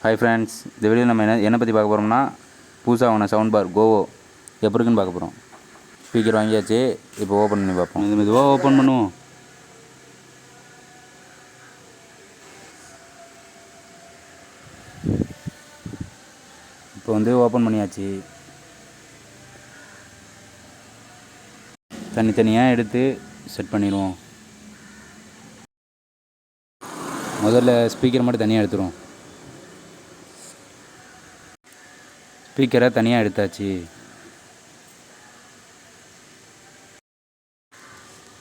Hi friends, இந்த video நம்ம என்ன பற்றி பார்க்க போகிறோம்னா, புதுசாக வாங்கின சவுண்ட் பார் கோவோ எப்படி இருக்குன்னு பார்க்க போகிறோம். ஸ்பீக்கர் வாங்கியாச்சு, இப்போ ஓப்பன் பண்ணி பார்ப்போம். இது மெதுவாக ஓப்பன் பண்ணுவோம். இப்போ ஓப்பன் பண்ணியாச்சு. தனித்தனியாக எடுத்து செட் பண்ணிடுவோம். முதல்ல ஸ்பீக்கர் மட்டும் தனியாக எடுத்துருவோம். ஸ்பீக்கரை தனியாக எடுத்தாச்சு.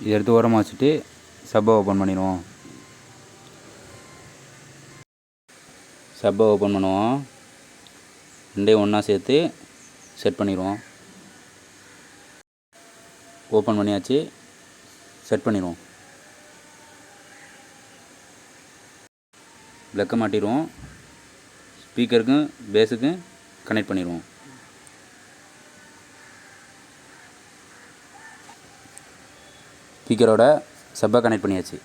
இதை எடுத்து ஓரமாக வச்சுட்டு சப்பை ஓப்பன் பண்ணிடுவோம். சப்பை ஓப்பன் பண்ணுவோம். ரெண்டையும் ஒன்றா சேர்த்து செட் பண்ணிடுவோம். ஓப்பன் பண்ணியாச்சு, செட் பண்ணிடுவோம். ப்ளக்கை மாட்டிடுவோம். ஸ்பீக்கருக்கும் பேஸுக்கும் கனெக்ட் பண்ணிடுவோம். ஸ்பீக்கரோட சப்பை கனெக்ட் பண்ணியாச்சு.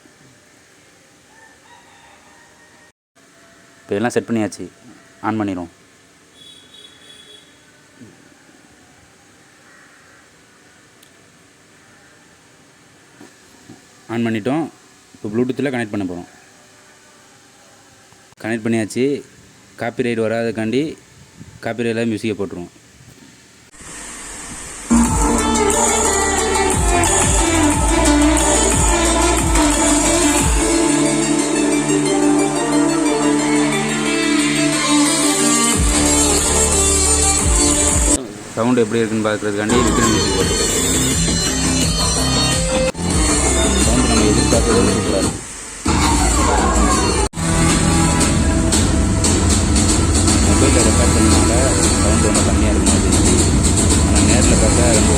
இப்போ எல்லாம் செட் பண்ணியாச்சு. ஆன் பண்ணிடுவோம். ஆன் பண்ணிட்டோம். இப்போ ப்ளூடூத்தில் கனெக்ட் பண்ண போகிறோம். கனெக்ட் பண்ணியாச்சு. காப்பிரைட் வராதுக்காண்டி காப்பிரைட்டில் மியூசிக்கை போட்டுருவோம். சவுண்டு எப்படி இருக்குன்னு பார்க்குறதுக்காண்டி விக்ரம் மியூசிக் போட்டுருவோம். சவுண்டு நம்ம எதிர்பார்க்கறது சூப்பராக இருக்கும். மொபைலில் ரெக்கார்ட் பண்ணனால சவுண்டு ரொம்ப கம்மியாக இருக்கும். ஆனால் நேரில் பார்த்தா ரொம்ப